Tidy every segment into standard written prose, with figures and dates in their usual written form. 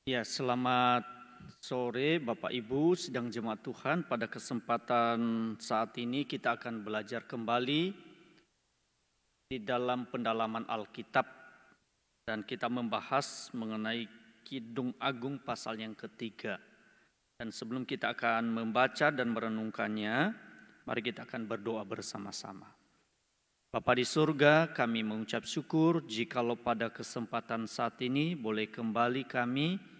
Ya, selamat sore Bapak Ibu sidang jemaat Tuhan. Pada kesempatan saat ini kita akan belajar kembali di dalam pendalaman Alkitab dan kita membahas mengenai Kidung Agung pasal yang ketiga. Dan sebelum kita akan membaca dan merenungkannya, mari kita akan berdoa bersama-sama. Bapa di surga, kami mengucap syukur jikalau pada kesempatan saat ini boleh kembali kami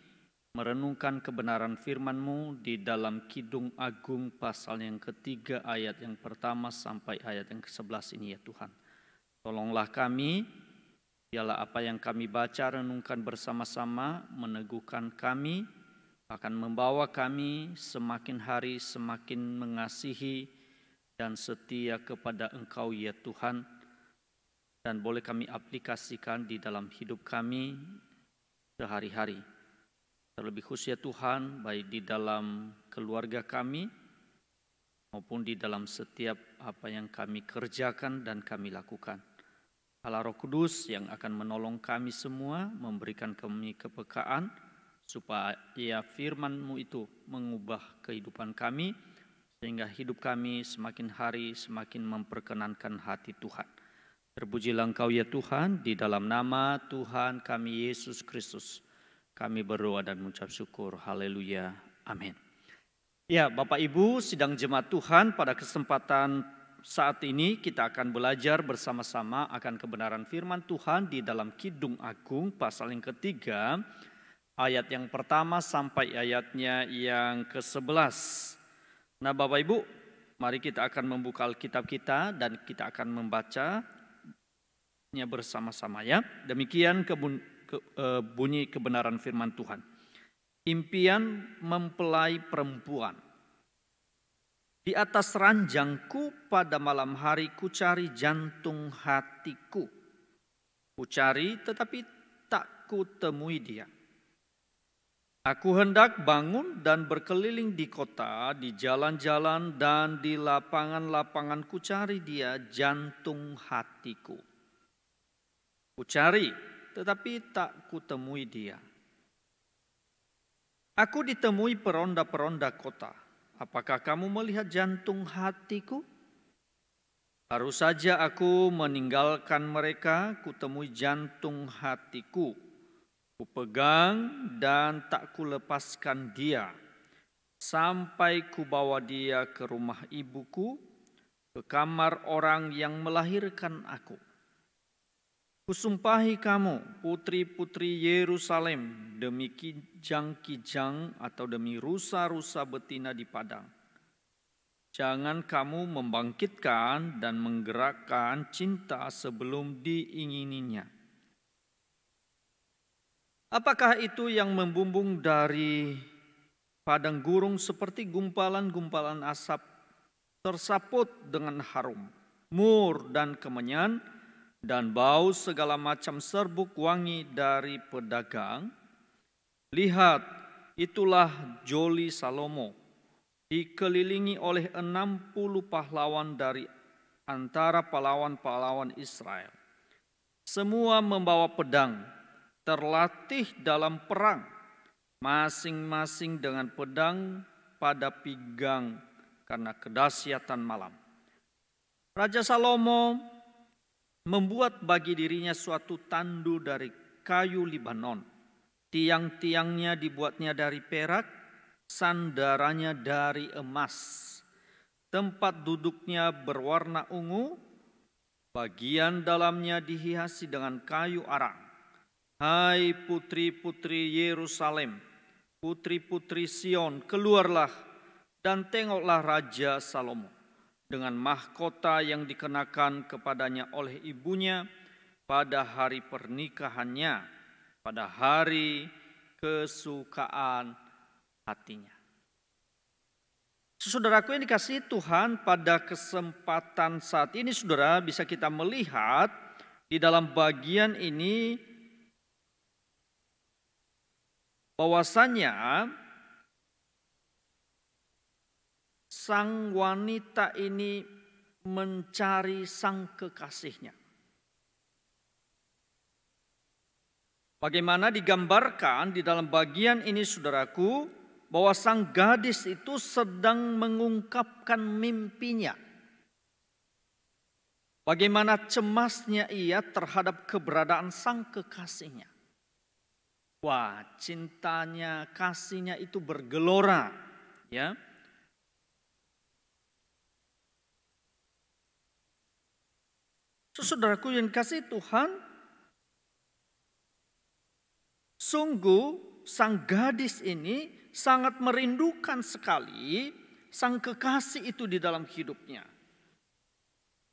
merenungkan kebenaran firman-Mu di dalam Kidung Agung pasal yang ketiga ayat yang pertama sampai ayat yang ke-11 ini ya Tuhan. Tolonglah kami, biarlah apa yang kami baca renungkan bersama-sama meneguhkan kami, akan membawa kami semakin hari semakin mengasihi dan setia kepada Engkau ya Tuhan. Dan boleh kami aplikasikan di dalam hidup kami sehari-hari. Terlebih khusus ya Tuhan, baik di dalam keluarga kami maupun di dalam setiap apa yang kami kerjakan dan kami lakukan. Allah Roh Kudus yang akan menolong kami semua, memberikan kami kepekaan supaya firman-Mu itu mengubah kehidupan kami, sehingga hidup kami semakin hari semakin memperkenankan hati Tuhan. Terpujilah Engkau ya Tuhan, di dalam nama Tuhan kami Yesus Kristus. Kami berdoa dan mengucap syukur. Haleluya. Amin. Ya, Bapak Ibu sidang jemaat Tuhan, pada kesempatan saat ini kita akan belajar bersama-sama akan kebenaran firman Tuhan di dalam Kidung Agung pasal yang ketiga, ayat yang pertama sampai ayatnya yang ke-11. Nah, Bapak Ibu, mari kita akan membuka Alkitab kita dan kita akan membacanya bersama-sama ya. Demikian bunyi kebenaran firman Tuhan. Impian mempelai perempuan. Di atas ranjangku pada malam hari kucari jantung hatiku. Kucari tetapi tak kutemui dia. Aku hendak bangun dan berkeliling di kota, di jalan-jalan dan di lapangan-lapangan kucari dia jantung hatiku. Kucari tetapi tak kutemui dia. Aku ditemui peronda-peronda kota. Apakah kamu melihat jantung hatiku? Baru saja aku meninggalkan mereka, kutemui jantung hatiku. Kupegang dan tak kulepaskan dia, sampai kubawa dia ke rumah ibuku, ke kamar orang yang melahirkan aku. Kusumpahi kamu, putri-putri Yerusalem, demi kijang-kijang atau demi rusa-rusa betina di padang. Jangan kamu membangkitkan dan menggerakkan cinta sebelum diingininya. Apakah itu yang membumbung dari padang gurung seperti gumpalan-gumpalan asap, tersaput dengan harum, mur dan kemenyan, dan bau segala macam serbuk wangi dari pedagang? Lihat, itulah Joli Salomo, dikelilingi oleh 60 pahlawan dari antara pahlawan-pahlawan Israel. Semua membawa pedang, terlatih dalam perang, masing-masing dengan pedang pada pinggang karena kedahsyatan malam. Raja Salomo membuat bagi dirinya suatu tandu dari kayu Libanon. Tiang-tiangnya dibuatnya dari perak, sandarannya dari emas. Tempat duduknya berwarna ungu, bagian dalamnya dihiasi dengan kayu arang. Hai putri-putri Yerusalem, putri-putri Sion, keluarlah dan tengoklah Raja Salomo dengan mahkota yang dikenakan kepadanya oleh ibunya pada hari pernikahannya, pada hari kesukaan hatinya. Saudaraku yang dikasihi Tuhan, pada kesempatan saat ini saudara bisa kita melihat di dalam bagian ini bahwasanya sang wanita ini mencari sang kekasihnya. Bagaimana digambarkan di dalam bagian ini saudaraku, bahwa sang gadis itu sedang mengungkapkan mimpinya. Bagaimana cemasnya ia terhadap keberadaan sang kekasihnya. Wah, cintanya, kasihnya itu bergelora, ya. Saudaraku yang kasih Tuhan, sungguh sang gadis ini sangat merindukan sekali sang kekasih itu di dalam hidupnya.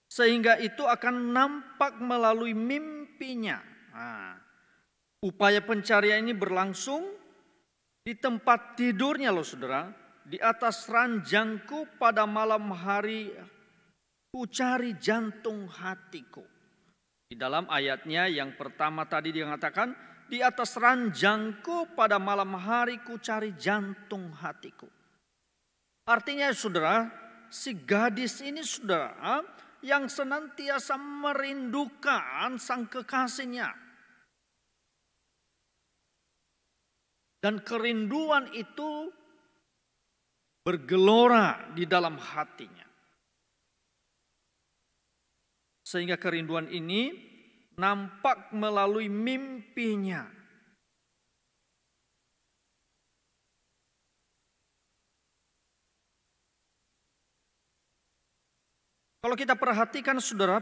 Sehingga itu akan nampak melalui mimpinya. Nah, upaya pencarian ini berlangsung di tempat tidurnya loh saudara. Di atas ranjangku pada malam hari ku cari jantung hatiku. Di dalam ayatnya yang pertama tadi dia mengatakan, di atas ranjangku pada malam hari ku cari jantung hatiku. Artinya saudara, si gadis ini saudara yang senantiasa merindukan sang kekasihnya. Dan kerinduan itu bergelora di dalam hatinya. Sehingga kerinduan ini nampak melalui mimpinya. Kalau kita perhatikan saudara,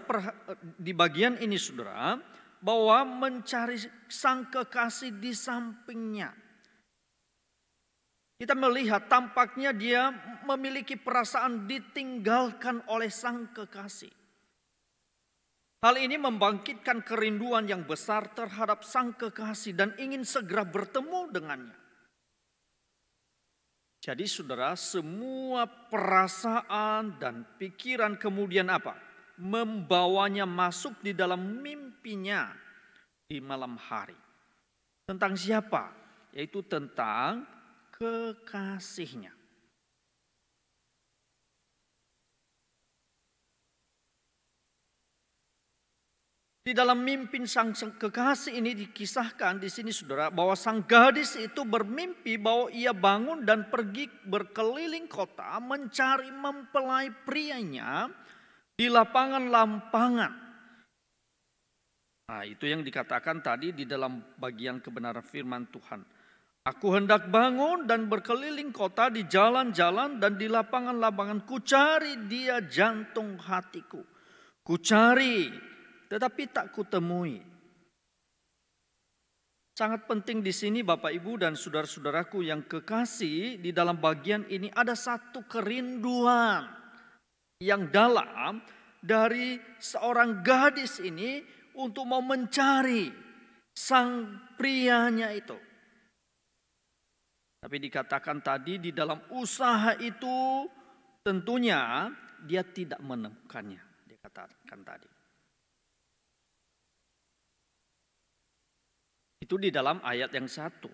di bagian ini saudara, bahwa mencari sang kekasih di sampingnya. Kita melihat tampaknya dia memiliki perasaan ditinggalkan oleh sang kekasih. Hal ini membangkitkan kerinduan yang besar terhadap sang kekasih dan ingin segera bertemu dengannya. Jadi saudara, semua perasaan dan pikiran kemudian apa? Membawanya masuk di dalam mimpinya di malam hari. Tentang siapa? Yaitu tentang kekasihnya. Di dalam mimpi sang kekasih ini dikisahkan di sini saudara, bahwa sang gadis itu bermimpi bahwa ia bangun dan pergi berkeliling kota mencari mempelai prianya di lapangan-lampangan. Nah, itu yang dikatakan tadi di dalam bagian kebenaran firman Tuhan. Aku hendak bangun dan berkeliling kota di jalan-jalan dan di lapangan-lapangan, ku cari dia jantung hatiku. Ku cari, tetapi tak kutemui. Sangat penting di sini Bapak Ibu dan saudara-saudaraku yang kekasih, di dalam bagian ini ada satu kerinduan yang dalam dari seorang gadis ini untuk mau mencari sang prianya itu. Tapi dikatakan tadi di dalam usaha itu tentunya dia tidak menemukannya. Dikatakan tadi. Itu di dalam ayat yang satu.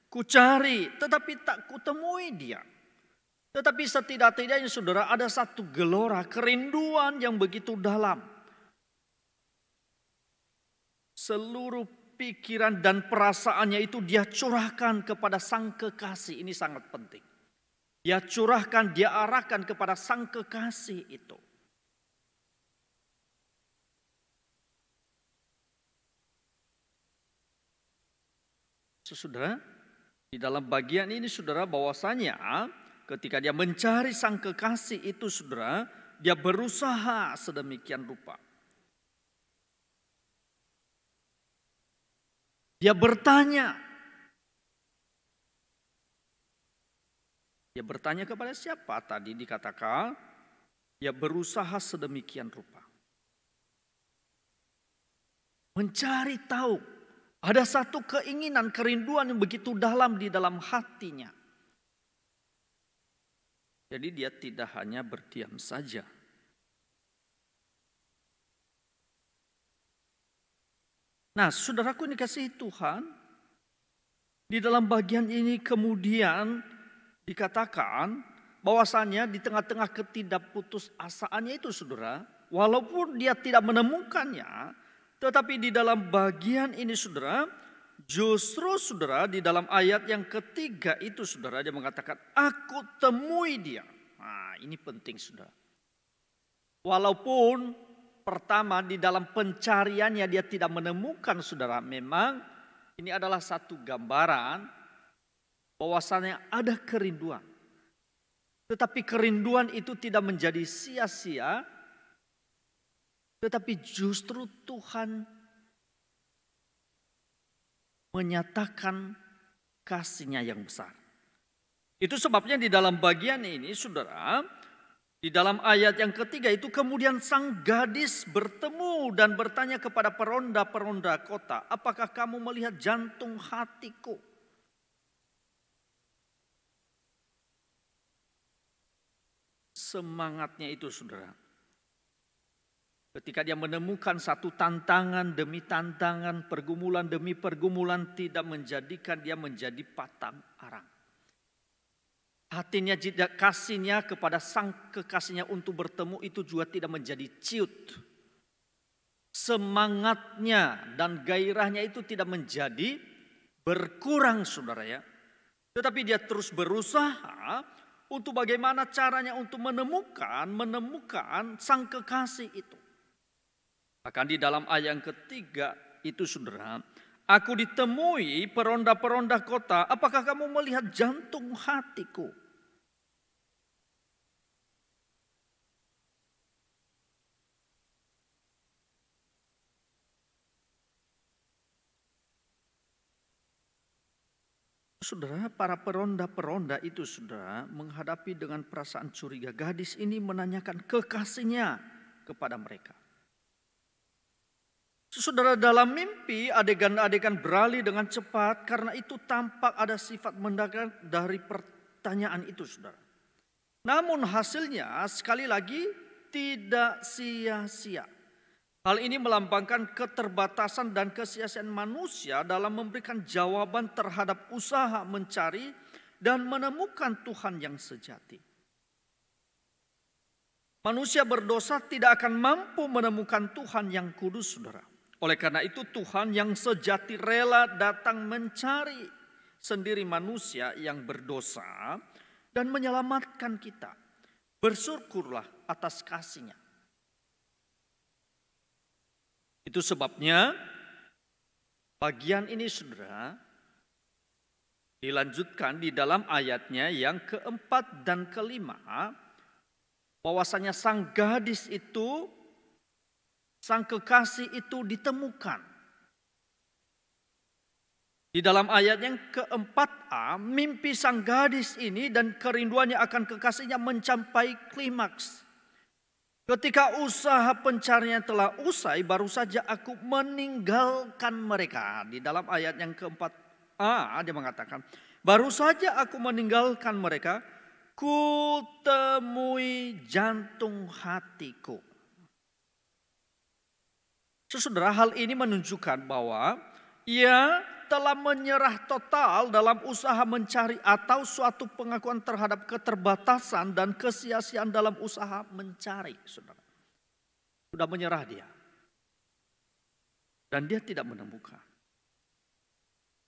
Ku cari tetapi tak kutemui dia. Tetapi setidak-tidaknya saudara ada satu gelora kerinduan yang begitu dalam. Seluruh pikiran dan perasaannya itu dia curahkan kepada sang kekasih. Ini sangat penting. Dia curahkan, dia arahkan kepada sang kekasih itu. Saudara, di dalam bagian ini saudara bahwasanya ketika dia mencari sang kekasih itu saudara, dia berusaha sedemikian rupa. Dia bertanya. Dia bertanya kepada siapa? Tadi dikatakan dia berusaha sedemikian rupa. Mencari tahu. Ada satu keinginan, kerinduan yang begitu dalam di dalam hatinya. Jadi dia tidak hanya berdiam saja. Nah, saudaraku ini kasih Tuhan, di dalam bagian ini kemudian dikatakan bahwasannya di tengah-tengah ketidakputusasaannya itu saudara, walaupun dia tidak menemukannya, tetapi di dalam bagian ini saudara, Justru saudara di dalam ayat yang ketiga itu saudara dia mengatakan aku temui dia. Nah ini penting saudara. Walaupun pertama di dalam pencariannya dia tidak menemukan saudara. Memang ini adalah satu gambaran bahwasannya ada kerinduan. Tetapi kerinduan itu tidak menjadi sia-sia. Tetapi justru Tuhan menyatakan kasih-Nya yang besar. Itu sebabnya di dalam bagian ini saudara, di dalam ayat yang ketiga itu kemudian sang gadis bertemu dan bertanya kepada peronda-peronda kota, apakah kamu melihat jantung hatiku? Semangatnya itu saudara. Ketika dia menemukan satu tantangan demi tantangan, pergumulan demi pergumulan tidak menjadikan dia menjadi patang arang. Hatinya tidak kasihnya kepada sang kekasihnya untuk bertemu itu juga tidak menjadi ciut. Semangatnya dan gairahnya itu tidak menjadi berkurang saudara ya. Tetapi dia terus berusaha untuk bagaimana caranya untuk menemukan sang kekasih itu. Bahkan di dalam ayat yang ketiga itu saudara, aku ditemui peronda-peronda kota, apakah kamu melihat jantung hatiku? Saudara, para peronda-peronda itu saudara menghadapi dengan perasaan curiga. Gadis ini menanyakan kekasihnya kepada mereka. Saudara, dalam mimpi adegan-adegan beralih dengan cepat karena itu tampak ada sifat mendadak dari pertanyaan itu saudara. Namun hasilnya sekali lagi tidak sia-sia. Hal ini melambangkan keterbatasan dan kesia-siaan manusia dalam memberikan jawaban terhadap usaha mencari dan menemukan Tuhan yang sejati. Manusia berdosa tidak akan mampu menemukan Tuhan yang kudus saudara. Oleh karena itu Tuhan yang sejati rela datang mencari sendiri manusia yang berdosa dan menyelamatkan kita. Bersyukurlah atas kasih-Nya. Itu sebabnya bagian ini saudara dilanjutkan di dalam ayatnya yang keempat dan kelima. Bahwasanya sang gadis itu, sang kekasih itu ditemukan. Di dalam ayat yang keempat-a, mimpi sang gadis ini dan kerinduannya akan kekasihnya mencapai klimaks. Ketika usaha pencarian telah usai, baru saja aku meninggalkan mereka. Di dalam ayat yang keempat-a, dia mengatakan, baru saja aku meninggalkan mereka, ku temui jantung hatiku. Saudara, hal ini menunjukkan bahwa ia telah menyerah total dalam usaha mencari atau suatu pengakuan terhadap keterbatasan dan kesia-siaan dalam usaha mencari. Saudara, sudah menyerah dia. Dan dia tidak menemukan.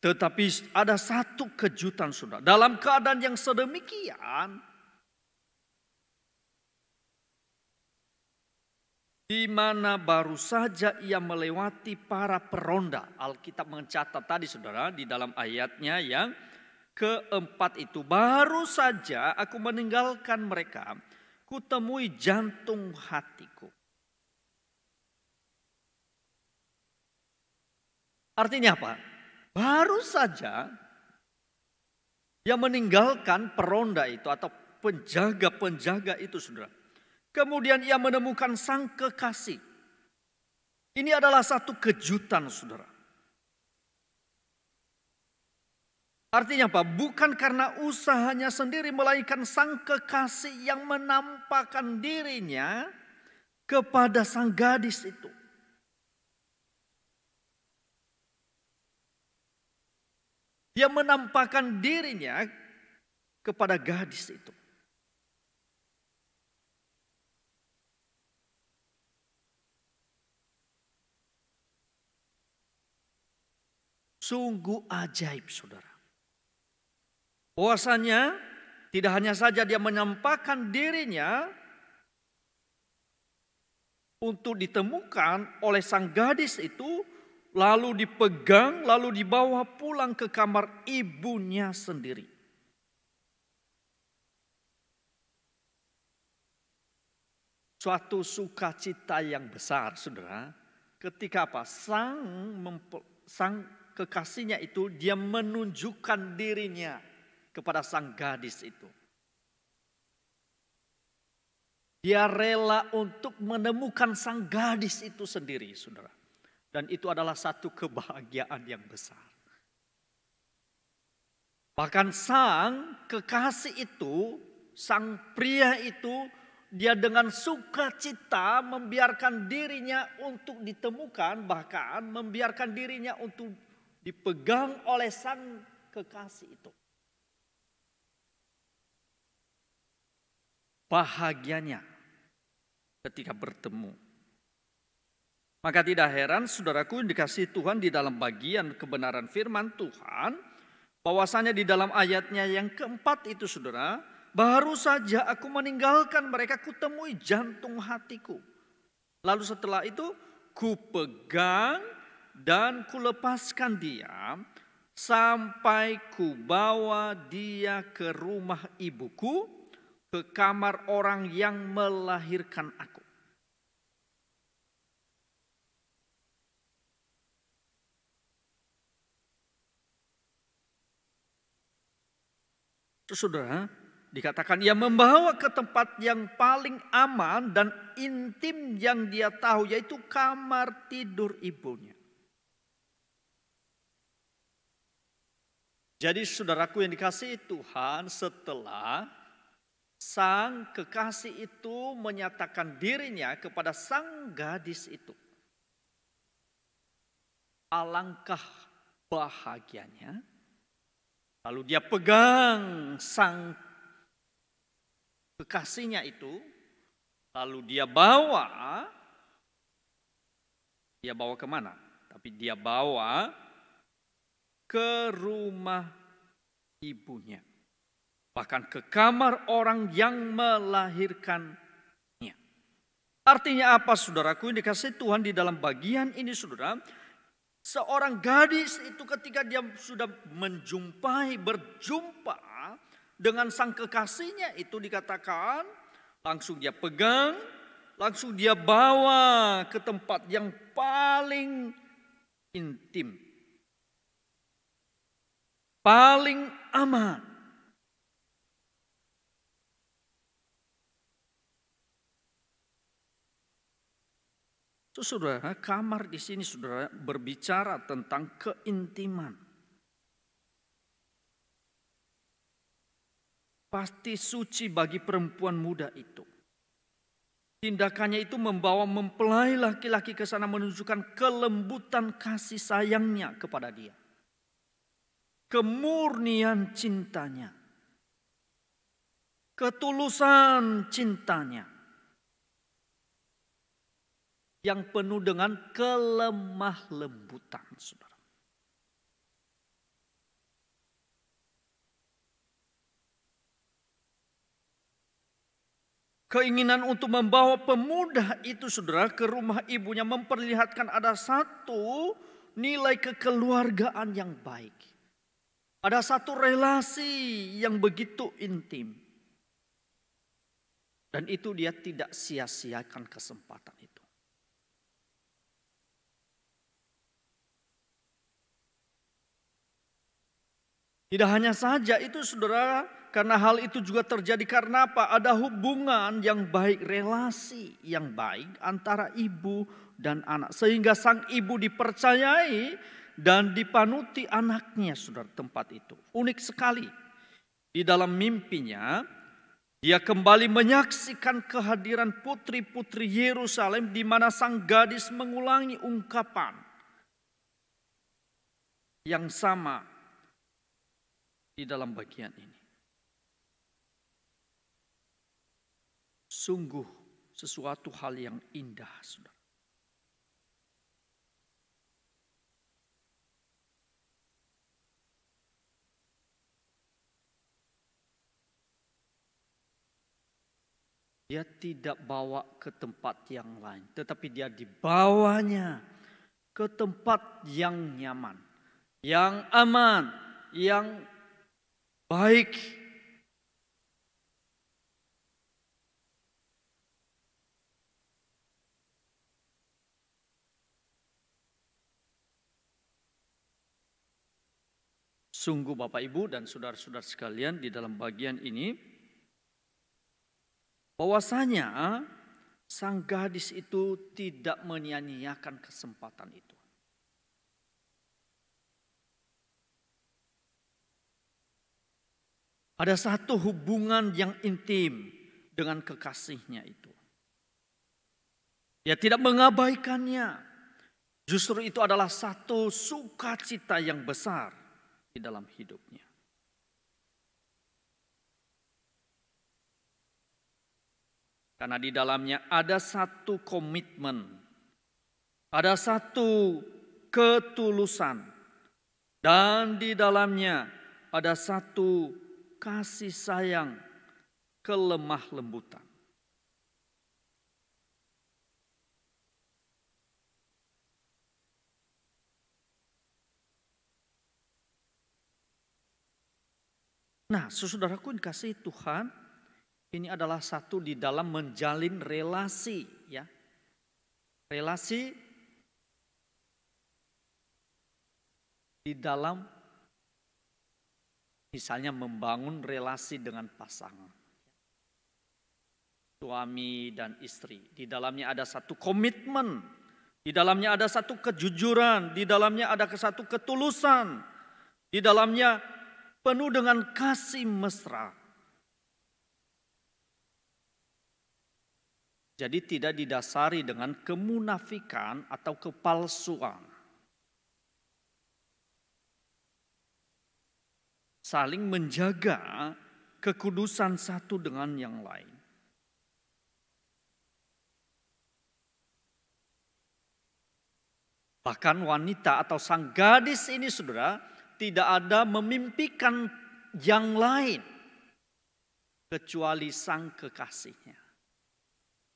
Tetapi ada satu kejutan saudara. Dalam keadaan yang sedemikian, di mana baru saja ia melewati para peronda. Alkitab mencatat tadi saudara di dalam ayatnya yang keempat itu. Baru saja aku meninggalkan mereka, kutemui jantung hatiku. Artinya apa? Baru saja ia meninggalkan peronda itu atau penjaga-penjaga itu saudara. Kemudian ia menemukan sang kekasih. Ini adalah satu kejutan saudara. Artinya apa? Bukan karena usahanya sendiri, melainkan sang kekasih yang menampakkan dirinya kepada sang gadis itu. Dia menampakkan dirinya kepada gadis itu. Sungguh ajaib, saudara. Bahwasanya tidak hanya saja dia menyampaikan dirinya untuk ditemukan oleh sang gadis itu, lalu dipegang, lalu dibawa pulang ke kamar ibunya sendiri. Suatu sukacita yang besar, saudara, ketika apa? Sang kekasihnya itu dia menunjukkan dirinya kepada sang gadis itu. Dia rela untuk menemukan sang gadis itu sendiri, saudara. Dan itu adalah satu kebahagiaan yang besar. Bahkan sang kekasih itu, sang pria itu, dia dengan sukacita membiarkan dirinya untuk ditemukan, bahkan membiarkan dirinya untuk dipegang oleh sang kekasih itu. Bahagianya ketika bertemu. Maka tidak heran saudaraku yang dikasihi Tuhan di dalam bagian kebenaran firman Tuhan, bahwasanya di dalam ayatnya yang keempat itu saudara, baru saja aku meninggalkan mereka, kutemui jantung hatiku. Lalu setelah itu kupegang dan kulepaskan dia sampai kubawa dia ke rumah ibuku, ke kamar orang yang melahirkan aku. Saudara, dikatakan ia membawa ke tempat yang paling aman dan intim yang dia tahu, yaitu kamar tidur ibunya. Jadi saudaraku yang dikasihi Tuhan, setelah sang kekasih itu menyatakan dirinya kepada sang gadis itu, alangkah bahagianya. Lalu dia pegang sang kekasihnya itu, lalu dia bawa kemana? Tapi dia bawa ke rumah ibunya. Bahkan ke kamar orang yang melahirkannya. Artinya apa saudaraku yang dikasihi Tuhan di dalam bagian ini saudara? Seorang gadis itu ketika dia sudah berjumpa dengan sang kekasihnya itu dikatakan langsung dia pegang, langsung dia bawa ke tempat yang paling intim, paling aman. Saudara, kamar di sini saudara berbicara tentang keintiman. Pasti suci bagi perempuan muda itu. Tindakannya itu mempelai laki-laki ke sana menunjukkan kelembutan kasih sayangnya kepada dia. Kemurnian cintanya. Ketulusan cintanya. Yang penuh dengan kelemah lembutan, saudara. Keinginan untuk membawa pemuda itu, saudara, ke rumah ibunya memperlihatkan ada satu nilai kekeluargaan yang baik. Ada satu relasi yang begitu intim. Dan itu dia tidak sia-siakan kesempatan itu. Tidak hanya saja itu saudara, karena hal itu juga terjadi karena apa? Ada hubungan yang baik, relasi yang baik antara ibu dan anak. Sehingga sang ibu dipercayai dan dipanuti anaknya saudara tempat itu. Unik sekali. Di dalam mimpinya, dia kembali menyaksikan kehadiran putri-putri Yerusalem di mana sang gadis mengulangi ungkapan yang sama di dalam bagian ini. Sungguh sesuatu hal yang indah, saudara. Dia tidak bawa ke tempat yang lain, tetapi dia dibawanya ke tempat yang nyaman, yang aman, yang baik. Sungguh Bapak Ibu dan saudara-saudara sekalian, di dalam bagian ini bahwasanya sang gadis itu tidak menyia-nyiakan kesempatan itu. Ada satu hubungan yang intim dengan kekasihnya itu. Dia tidak mengabaikannya. Justru itu adalah satu sukacita yang besar di dalam hidupnya. Karena di dalamnya ada satu komitmen, ada satu ketulusan, dan di dalamnya ada satu kasih sayang, kelemah lembutan. Nah, saudaraku yang kasih Tuhan, ini adalah satu di dalam menjalin relasi, ya. Relasi di dalam misalnya membangun relasi dengan pasangan. Suami dan istri, di dalamnya ada satu komitmen, di dalamnya ada satu kejujuran, di dalamnya ada satu ketulusan, di dalamnya penuh dengan kasih mesra. Jadi tidak didasari dengan kemunafikan atau kepalsuan. Saling menjaga kekudusan satu dengan yang lain. Bahkan wanita atau sang gadis ini saudara tidak ada memimpikan yang lain kecuali sang kekasihnya.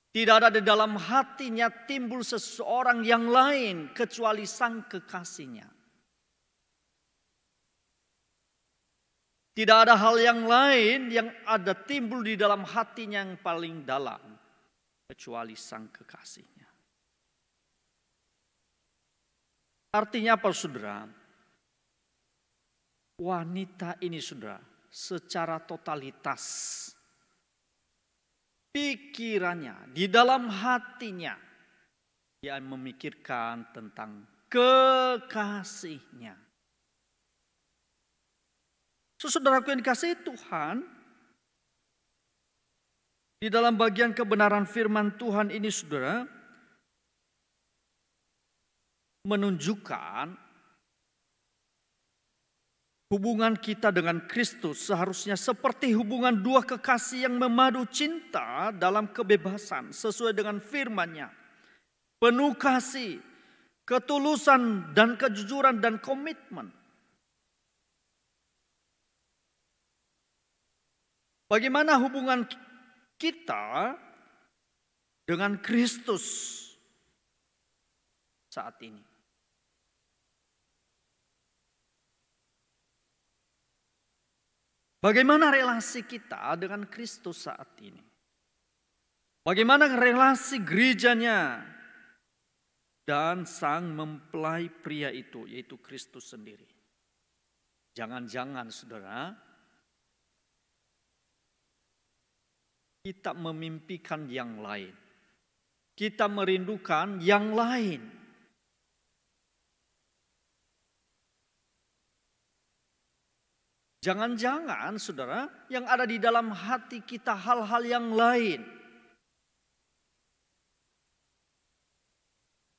Tidak ada di dalam hatinya timbul seseorang yang lain kecuali sang kekasihnya. Tidak ada hal yang lain yang ada timbul di dalam hatinya yang paling dalam kecuali sang kekasihnya. Artinya apa saudara? Wanita ini saudara secara totalitas pikirannya, di dalam hatinya, dia memikirkan tentang kekasihnya. Saudaraku yang dikasihi Tuhan, di dalam bagian kebenaran firman Tuhan ini saudara, menunjukkan hubungan kita dengan Kristus seharusnya seperti hubungan dua kekasih yang memadu cinta dalam kebebasan sesuai dengan firman-Nya. Penuh kasih, ketulusan dan kejujuran dan komitmen. Bagaimana hubungan kita dengan Kristus saat ini? Bagaimana relasi kita dengan Kristus saat ini? Bagaimana relasi gerejanya dan sang mempelai pria itu, yaitu Kristus sendiri? Jangan-jangan saudara, kita memimpikan yang lain. Kita merindukan yang lain. Jangan-jangan saudara yang ada di dalam hati kita hal-hal yang lain.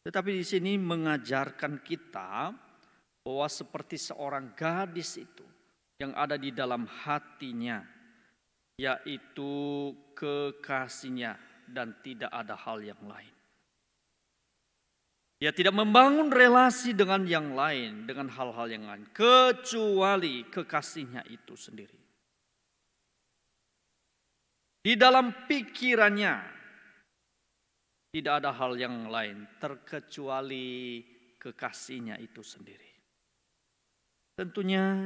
Tetapi di sini mengajarkan kita bahwa seperti seorang gadis itu yang ada di dalam hatinya, yaitu kekasihnya dan tidak ada hal yang lain. Dia tidak membangun relasi dengan yang lain, dengan hal-hal yang lain, kecuali kekasihnya itu sendiri. Di dalam pikirannya tidak ada hal yang lain terkecuali kekasihnya itu sendiri. Tentunya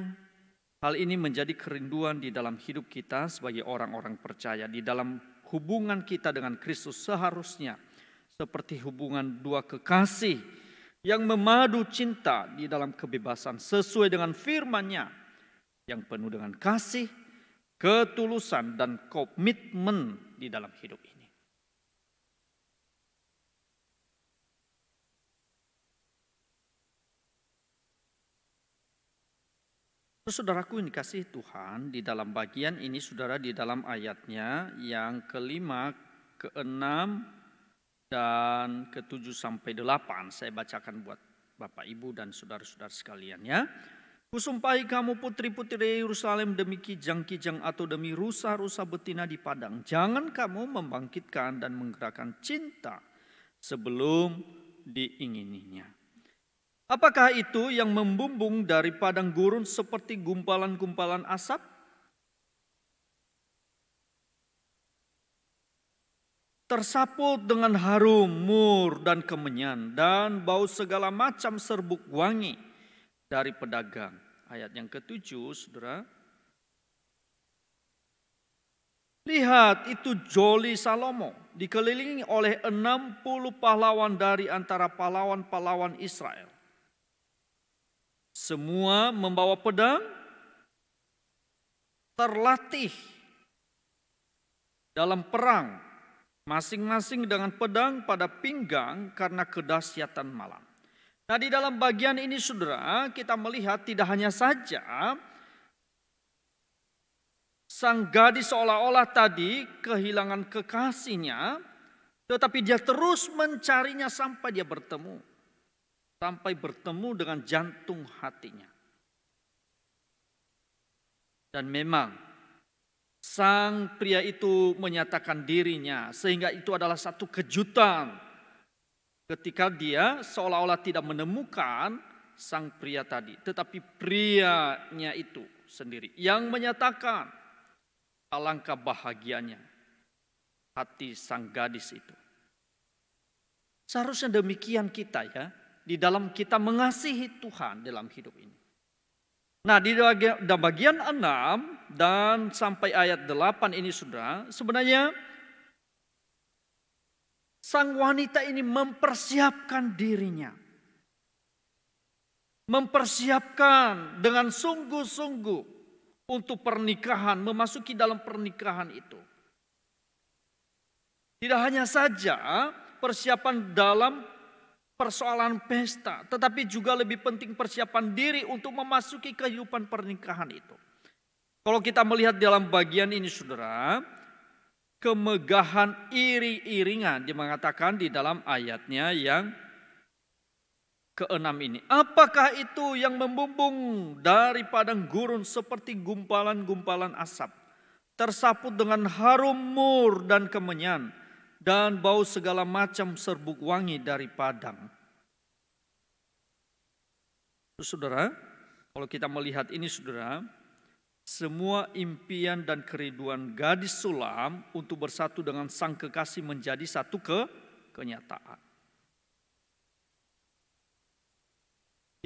hal ini menjadi kerinduan di dalam hidup kita sebagai orang-orang percaya. Di dalam hubungan kita dengan Kristus seharusnya seperti hubungan dua kekasih yang memadu cinta di dalam kebebasan sesuai dengan firman-Nya yang penuh dengan kasih, ketulusan, dan komitmen di dalam hidup ini. Saudaraku yang dikasihi Tuhan, di dalam bagian ini saudara di dalam ayatnya yang kelima, keenam, dan ke-7 sampai 8 saya bacakan buat Bapak Ibu dan saudara-saudara sekalian ya. Kusumpahi kamu putri-putri Yerusalem demi kijang-kijang atau demi rusa-rusa betina di padang. Jangan kamu membangkitkan dan menggerakkan cinta sebelum diingininya. Apakah itu yang membumbung dari padang gurun seperti gumpalan-gumpalan asap? Tersaput dengan harum, mur, dan kemenyan, dan bau segala macam serbuk wangi dari pedagang. Ayat yang ke-7, saudara. Lihat, itu Joli Salomo, dikelilingi oleh 60 pahlawan dari antara pahlawan-pahlawan Israel. Semua membawa pedang, terlatih dalam perang, masing-masing dengan pedang pada pinggang karena kedahsyatan malam. Nah, di dalam bagian ini saudara, kita melihat tidak hanya saja sang gadis seolah-olah tadi kehilangan kekasihnya, tetapi dia terus mencarinya sampai dia bertemu. Sampai bertemu dengan jantung hatinya. Dan memang sang pria itu menyatakan dirinya, sehingga itu adalah satu kejutan ketika dia seolah-olah tidak menemukan sang pria tadi. Tetapi prianya itu sendiri yang menyatakan alangkah bahagianya hati sang gadis itu. Seharusnya demikian kita ya. Di dalam kita mengasihi Tuhan dalam hidup ini. Nah, di bagian 6 dan sampai ayat 8 ini saudara, sebenarnya sang wanita ini mempersiapkan dirinya. Mempersiapkan dengan sungguh-sungguh untuk pernikahan, memasuki dalam pernikahan itu. Tidak hanya saja persiapan dalam persoalan pesta, tetapi juga lebih penting persiapan diri untuk memasuki kehidupan pernikahan itu. Kalau kita melihat dalam bagian ini saudara, kemegahan iri-iringan dia mengatakan di dalam ayatnya yang ke-6 ini. Apakah itu yang membumbung dari padang gurun seperti gumpalan-gumpalan asap, tersaput dengan harum mur dan kemenyan, dan bau segala macam serbuk wangi dari padang. Saudara, kalau kita melihat ini saudara, semua impian dan kerinduan gadis Sulam untuk bersatu dengan sang kekasih menjadi satu kenyataan.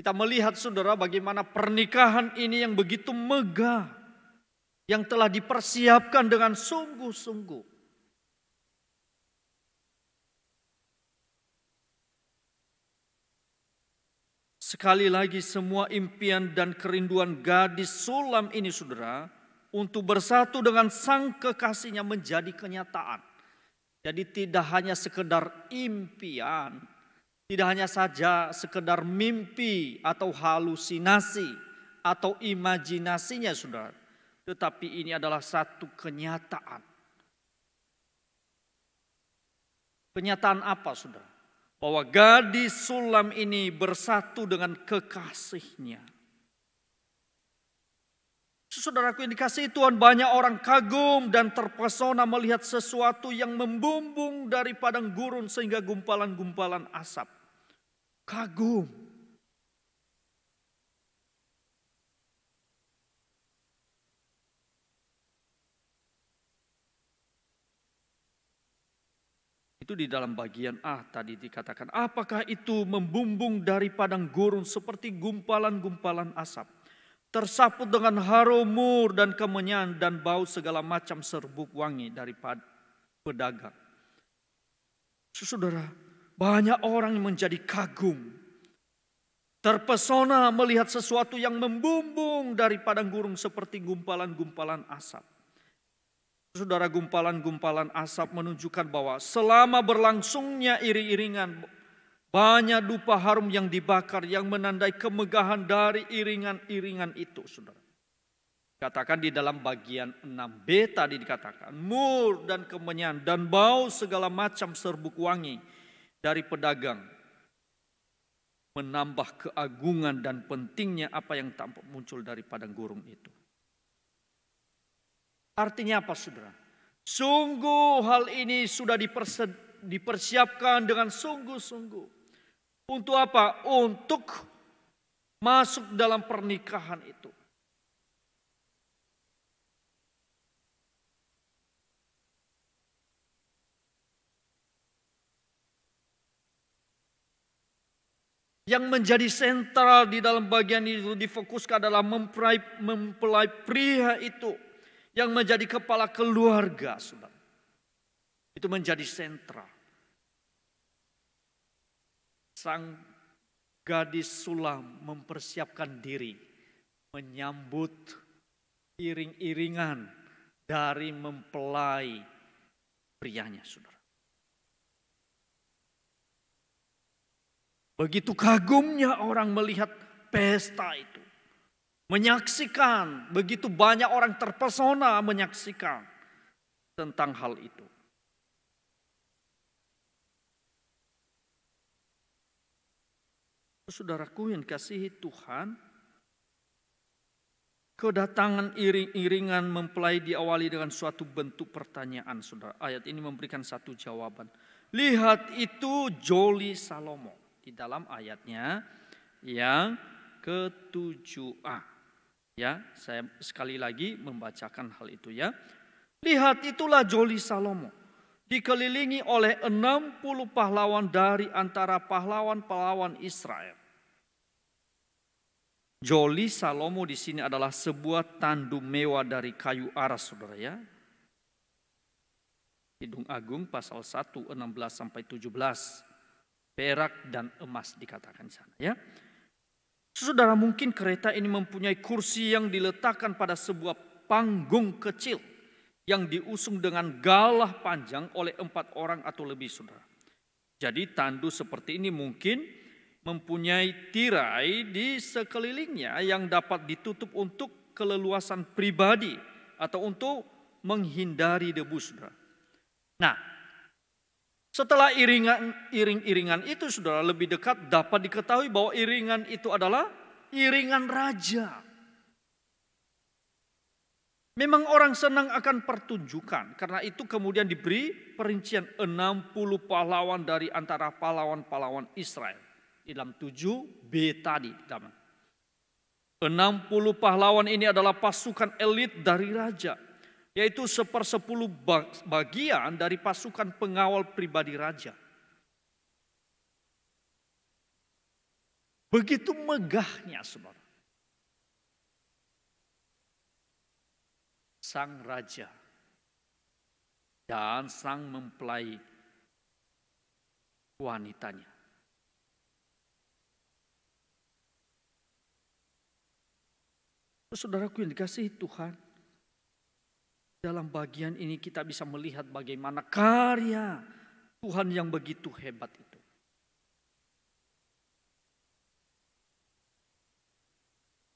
Kita melihat saudara bagaimana pernikahan ini yang begitu megah, yang telah dipersiapkan dengan sungguh-sungguh. Sekali lagi semua impian dan kerinduan gadis Sulam ini saudara untuk bersatu dengan sang kekasihnya menjadi kenyataan. Jadi tidak hanya sekedar impian, tidak hanya saja sekedar mimpi atau halusinasi atau imajinasinya saudara. Tetapi ini adalah satu kenyataan. Kenyataan apa saudara? Bahwa gadis Sulam ini bersatu dengan kekasihnya. Saudaraku yang dikasihi Tuhan, banyak orang kagum dan terpesona melihat sesuatu yang membumbung dari padang gurun sehingga gumpalan-gumpalan asap. Kagum. Itu di dalam bagian A tadi dikatakan, apakah itu membumbung dari padang gurun seperti gumpalan-gumpalan asap, tersaput dengan harum mur dan kemenyan dan bau segala macam serbuk wangi dari pedagang. Saudara, banyak orang yang menjadi kagum, terpesona melihat sesuatu yang membumbung dari padang gurun seperti gumpalan-gumpalan asap. Saudara, gumpalan-gumpalan asap menunjukkan bahwa selama berlangsungnya iring-iringan, banyak dupa harum yang dibakar yang menandai kemegahan dari iringan-iringan itu, saudara. Katakan di dalam bagian 6b tadi dikatakan, mur dan kemenyan dan bau segala macam serbuk wangi dari pedagang, menambah keagungan dan pentingnya apa yang tampak muncul dari padang gurun itu. Artinya apa, saudara? Sungguh hal ini sudah dipersiapkan dengan sungguh-sungguh. Untuk apa? Untuk masuk dalam pernikahan itu. Yang menjadi sentral di dalam bagian itu difokuskan adalah mempelai pria itu yang menjadi kepala keluarga, saudara. Itu menjadi sentral. Sang gadis sulam mempersiapkan diri menyambut iring-iringan dari mempelai prianya, saudara. Begitu kagumnya orang melihat pesta itu. Menyaksikan, begitu banyak orang terpesona menyaksikan tentang hal itu. Saudaraku yang kasihi Tuhan, kedatangan iring-iringan mempelai diawali dengan suatu bentuk pertanyaan, saudara. Ayat ini memberikan satu jawaban. Lihat, itu Joli Salomo. Di dalam ayatnya yang ke-7a. Ya, saya sekali lagi membacakan hal itu ya. Lihat, itulah Joli Salomo, dikelilingi oleh 60 pahlawan dari antara pahlawan-pahlawan Israel. Joli Salomo di sini adalah sebuah tandu mewah dari kayu aras, saudara ya. Kidung Agung pasal 1, 16-17. Perak dan emas dikatakan di sana ya. Saudara, mungkin kereta ini mempunyai kursi yang diletakkan pada sebuah panggung kecil yang diusung dengan galah panjang oleh 4 orang atau lebih, saudara. Jadi tandu seperti ini mungkin mempunyai tirai di sekelilingnya yang dapat ditutup untuk keleluasan pribadi atau untuk menghindari debu, saudara. Nah, setelah iring-iringan itu, saudara, lebih dekat dapat diketahui bahwa iringan itu adalah iringan raja. Memang orang senang akan pertunjukan, karena itu kemudian diberi perincian 60 pahlawan dari antara pahlawan-pahlawan Israel. Di dalam 7b tadi. 60 pahlawan ini adalah pasukan elit dari raja, yaitu 1/10 bagian dari pasukan pengawal pribadi raja. Begitu megahnya, saudara. Sang raja dan sang mempelai wanitanya. Saudaraku yang dikasihi Tuhan, dalam bagian ini kita bisa melihat bagaimana karya Tuhan yang begitu hebat itu.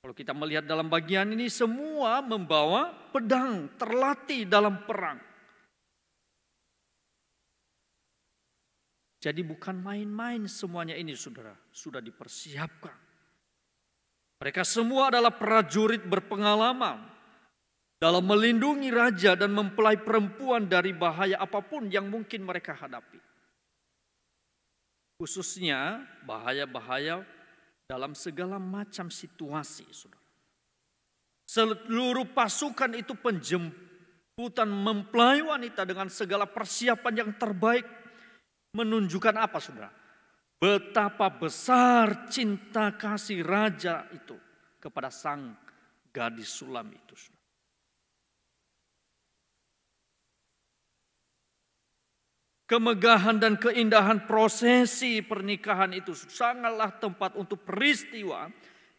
Kalau kita melihat dalam bagian ini, semua membawa pedang, terlatih dalam perang. Jadi bukan main-main semuanya ini, saudara, sudah dipersiapkan. Mereka semua adalah prajurit berpengalaman dalam melindungi raja dan mempelai perempuan dari bahaya apapun yang mungkin mereka hadapi. Khususnya bahaya-bahaya dalam segala macam situasi, saudara. Seluruh pasukan itu penjemputan mempelai wanita dengan segala persiapan yang terbaik Menunjukkan apa, saudara? Betapa besar cinta kasih raja itu kepada sang gadis sulam itu, saudara. Kemegahan dan keindahan prosesi pernikahan itu sangatlah tempat untuk peristiwa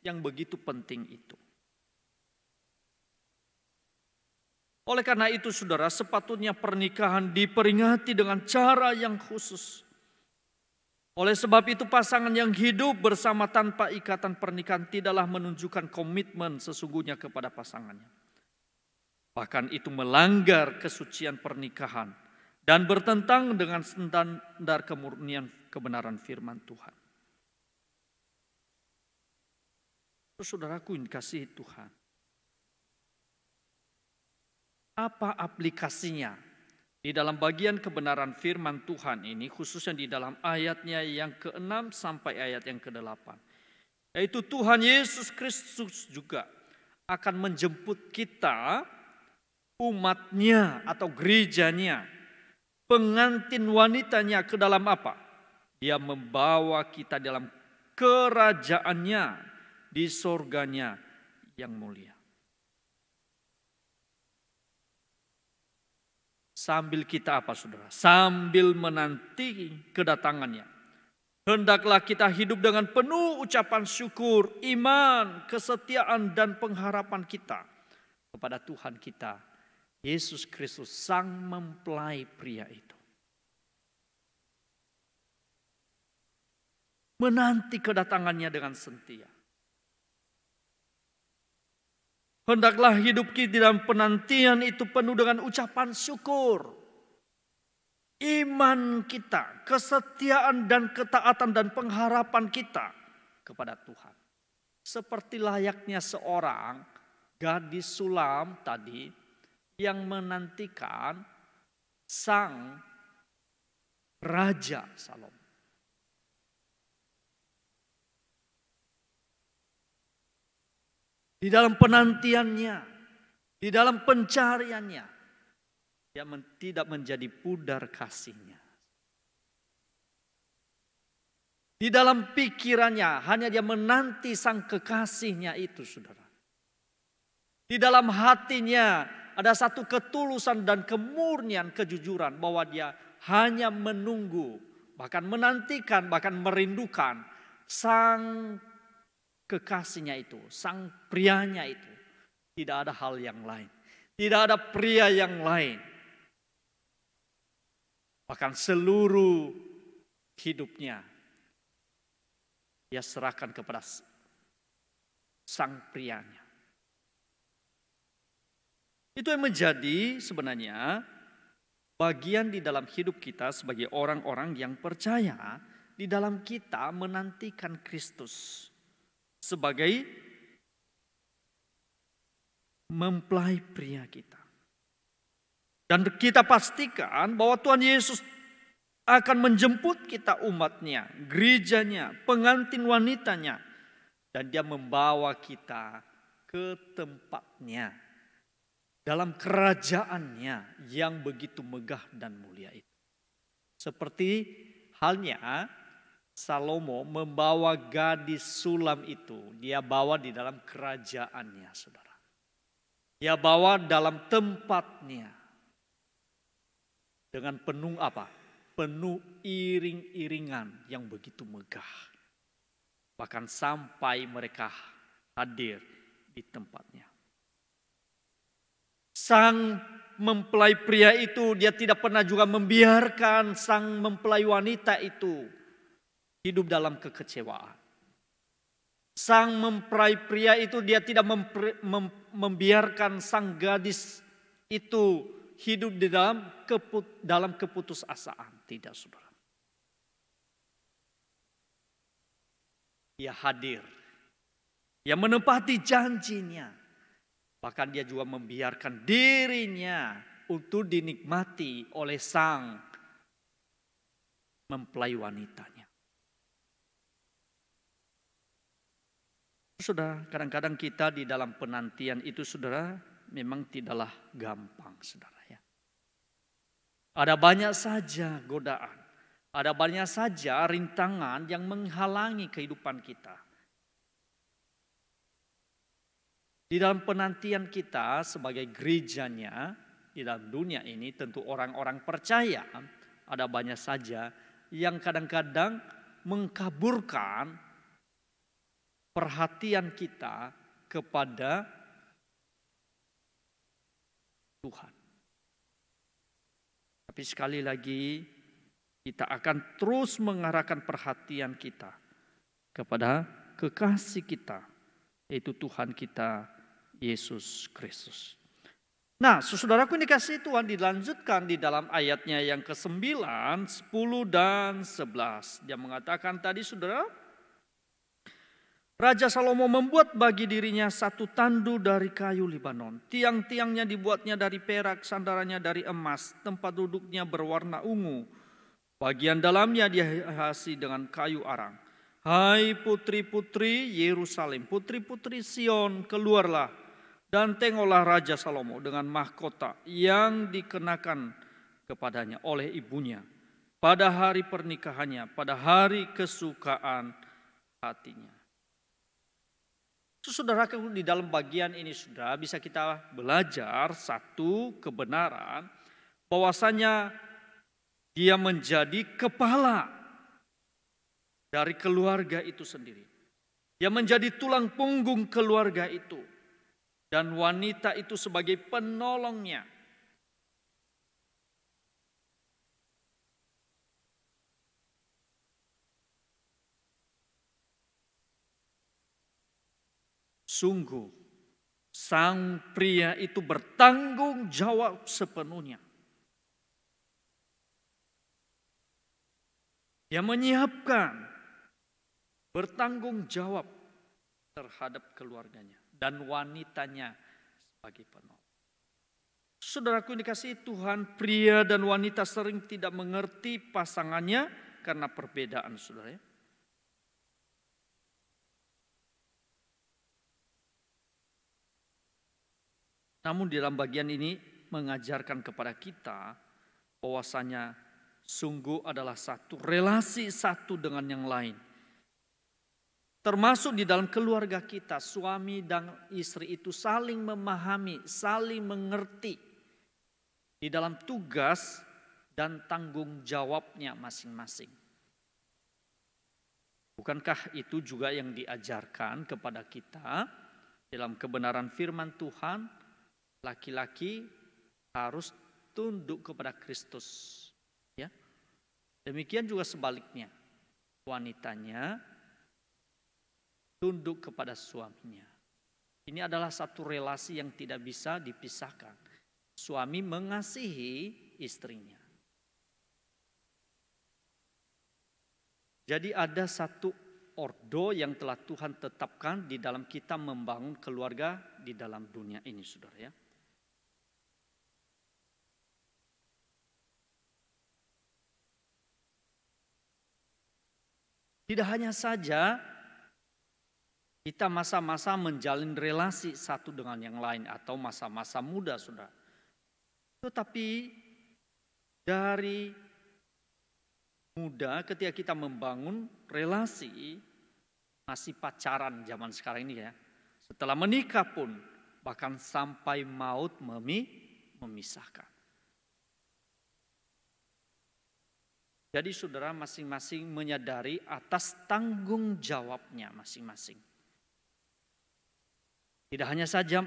yang begitu penting itu. Oleh karena itu, saudara, sepatutnya pernikahan diperingati dengan cara yang khusus. Oleh sebab itu, pasangan yang hidup bersama tanpa ikatan pernikahan tidaklah menunjukkan komitmen sesungguhnya kepada pasangannya. Bahkan itu melanggar kesucian pernikahan dan bertentang dengan standar kemurnian kebenaran firman Tuhan. Saudaraku yang dikasihi Tuhan, apa aplikasinya di dalam bagian kebenaran firman Tuhan ini, khususnya di dalam ayatnya yang ke-6 sampai ayat yang ke-8. Yaitu Tuhan Yesus Kristus juga akan menjemput kita, umatnya atau gerejanya, pengantin wanitanya ke dalam apa? Dia membawa kita dalam kerajaannya di sorganya yang mulia. Sambil kita apa, saudara? Sambil menanti kedatangannya. Hendaklah kita hidup dengan penuh ucapan syukur, iman, kesetiaan dan pengharapan kita kepada Tuhan kita, Yesus Kristus, sang mempelai pria itu. Menanti kedatangannya dengan setia. Hendaklah hidup kita dalam penantian itu penuh dengan ucapan syukur. Iman kita, kesetiaan dan ketaatan dan pengharapan kita kepada Tuhan. Seperti layaknya seorang gadis sulam tadi yang menantikan sang Raja Salomo. Di dalam penantiannya, di dalam pencariannya, dia tidak menjadi pudar kasihnya. Di dalam pikirannya hanya dia menanti sang kekasihnya itu, saudara. Di dalam hatinya ada satu ketulusan dan kemurnian, kejujuran bahwa dia hanya menunggu, bahkan menantikan, bahkan merindukan sang kekasihnya itu, sang prianya itu. Tidak ada hal yang lain. Tidak ada pria yang lain. Bahkan seluruh hidupnya dia serahkan kepada sang prianya. Itu yang menjadi sebenarnya bagian di dalam hidup kita sebagai orang-orang yang percaya, di dalam kita menantikan Kristus sebagai mempelai pria kita. Dan kita pastikan bahwa Tuhan Yesus akan menjemput kita, umatnya, gerejanya, pengantin wanitanya. Dan dia membawa kita ke tempatnya dalam kerajaannya yang begitu megah dan mulia itu. Seperti halnya Salomo membawa gadis sulam itu, dia bawa di dalam kerajaannya, saudara. Dia bawa dalam tempatnya dengan penuh apa? Penuh iring-iringan yang begitu megah. Bahkan sampai mereka hadir di tempatnya. Sang mempelai pria itu, dia tidak pernah juga membiarkan sang mempelai wanita itu hidup dalam kekecewaan. Sang mempelai pria itu dia tidak membiarkan sang gadis itu hidup di dalam keputusasaan. Tidak, saudara. Dia hadir. Dia menepati janjinya. Bahkan dia juga membiarkan dirinya untuk dinikmati oleh sang mempelai wanitanya. Saudara, kadang-kadang kita di dalam penantian itu, saudara, memang tidaklah gampang, saudara ya. Ada banyak saja godaan, Ada banyak saja rintangan yang menghalangi kehidupan kita. Di dalam penantian kita sebagai gerejanya, di dalam dunia ini tentu orang-orang percaya, ada banyak saja yang kadang-kadang mengkaburkan perhatian kita kepada Tuhan. Tapi sekali lagi kita akan terus mengarahkan perhatian kita kepada kekasih kita, yaitu Tuhan kita Yesus Kristus. Nah, saudaraku yang dikasihi Tuhan, dilanjutkan di dalam ayatnya yang ke-9, 10 dan 11. Dia mengatakan tadi saudara, Raja Salomo membuat bagi dirinya satu tandu dari kayu Libanon. Tiang-tiangnya dibuatnya dari perak, sandarannya dari emas, tempat duduknya berwarna ungu. Bagian dalamnya dihiasi dengan kayu arang. Hai putri-putri Yerusalem, putri-putri Sion, keluarlah dan tengoklah Raja Salomo dengan mahkota yang dikenakan kepadanya oleh ibunya pada hari pernikahannya, pada hari kesukaan hatinya. Saudara, di dalam bagian ini sudah bisa kita belajar satu kebenaran bahwasanya dia menjadi kepala dari keluarga itu sendiri. Dia menjadi tulang punggung keluarga itu. Dan wanita itu sebagai penolongnya. Sungguh, sang pria itu bertanggung jawab sepenuhnya. Dia menyiapkan, bertanggung jawab terhadap keluarganya dan wanitanya sebagai penolong. Saudaraku yang dikasihi Tuhan, pria dan wanita sering tidak mengerti pasangannya karena perbedaan, saudara. Namun di dalam bagian ini mengajarkan kepada kita bahwasanya sungguh adalah satu relasi satu dengan yang lain. Termasuk di dalam keluarga kita, suami dan istri itu saling memahami, saling mengerti di dalam tugas dan tanggung jawabnya masing-masing. Bukankah itu juga yang diajarkan kepada kita dalam kebenaran firman Tuhan? Laki-laki harus tunduk kepada Kristus, ya. Demikian juga sebaliknya, wanitanya tunduk kepada suaminya. Ini adalah satu relasi yang tidak bisa dipisahkan. Suami mengasihi istrinya. Jadi ada satu ordo yang telah Tuhan tetapkan di dalam kita membangun keluarga di dalam dunia ini, saudara, ya. Tidak hanya saja kita masa-masa menjalin relasi satu dengan yang lain atau masa-masa muda, saudara. Tetapi dari muda ketika kita membangun relasi, masih pacaran zaman sekarang ini ya. Setelah menikah pun bahkan sampai maut memisahkan. Jadi saudara masing-masing menyadari atas tanggung jawabnya masing-masing. Tidak hanya saja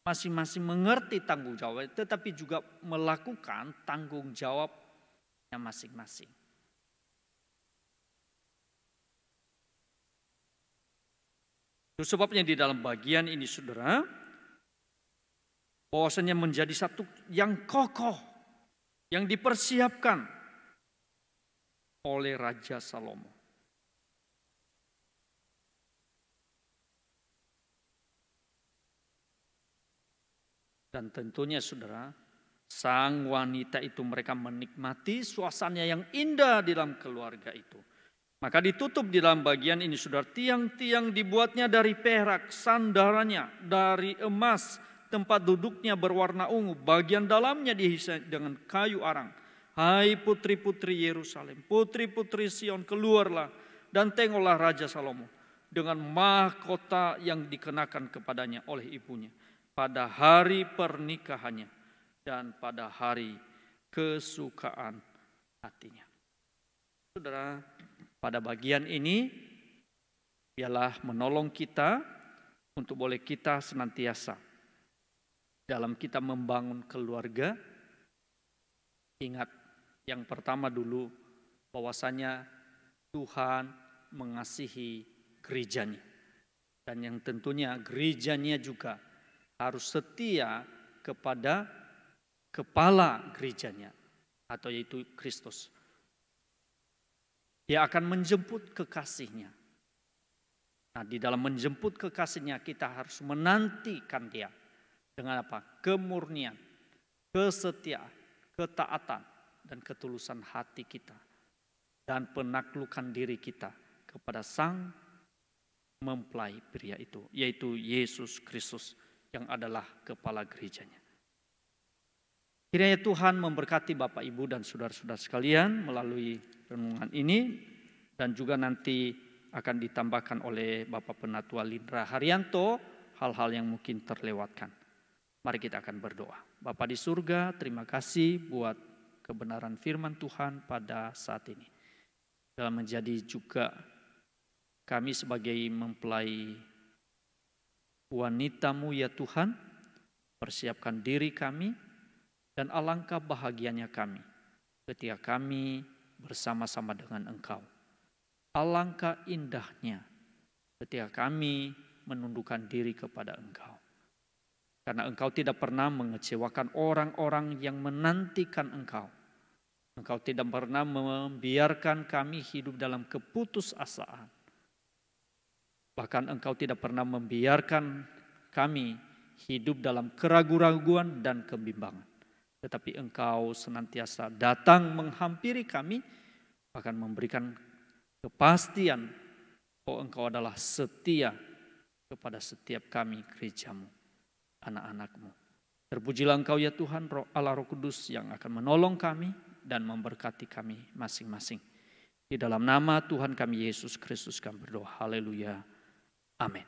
masing-masing mengerti tanggung jawab, tetapi juga melakukan tanggung jawabnya masing-masing. Itu sebabnya di dalam bagian ini saudara, bahwasanya menjadi satu yang kokoh, yang dipersiapkan oleh Raja Salomo. Dan tentunya saudara, sang wanita itu mereka menikmati suasana yang indah di dalam keluarga itu. Maka ditutup di dalam bagian ini saudara, tiang-tiang dibuatnya dari perak, sandarannya dari emas, tempat duduknya berwarna ungu, bagian dalamnya dihiasi dengan kayu arang. Hai putri-putri Yerusalem, putri-putri Sion, keluarlah dan tengoklah Raja Salomo dengan mahkota yang dikenakan kepadanya oleh ibunya pada hari pernikahannya dan pada hari kesukaan hatinya. Saudara, pada bagian ini biarlah menolong kita untuk boleh kita senantiasa dalam kita membangun keluarga. Ingat yang pertama dulu bahwasanya Tuhan mengasihi gerejanya. Dan yang tentunya gerejanya juga harus setia kepada kepala gerejanya, atau yaitu Kristus. Dia akan menjemput kekasihnya. Nah, di dalam menjemput kekasihnya kita harus menantikan dia dengan apa? Kemurnian, kesetiaan, ketaatan, dan ketulusan hati kita. Dan penaklukan diri kita kepada sang mempelai pria itu, yaitu Yesus Kristus yang adalah kepala gerejanya. Kiranya Tuhan memberkati Bapak, Ibu, dan saudara-saudara sekalian melalui renungan ini. Dan juga nanti akan ditambahkan oleh Bapak Penatua Lindra Haryanto hal-hal yang mungkin terlewatkan. Mari kita akan berdoa. Bapa di surga, terima kasih buat kebenaran firman Tuhan pada saat ini. Dalam menjadi juga kami sebagai mempelai wanita-Mu ya Tuhan, persiapkan diri kami, dan alangkah bahagianya kami ketika kami bersama-sama dengan Engkau. Alangkah indahnya ketika kami menundukkan diri kepada Engkau. Karena Engkau tidak pernah mengecewakan orang-orang yang menantikan Engkau. Engkau tidak pernah membiarkan kami hidup dalam keputusasaan. Bahkan Engkau tidak pernah membiarkan kami hidup dalam keraguan-raguan dan kebimbangan. Tetapi Engkau senantiasa datang menghampiri kami, bahkan memberikan kepastian bahwa Engkau adalah setia kepada setiap kami gereja-Mu, anak-anak-Mu. Terpujilah Engkau ya Tuhan, Roh Allah Roh Kudus yang akan menolong kami dan memberkati kami masing-masing. Di dalam nama Tuhan kami Yesus Kristus kami berdoa. Haleluya. Amin.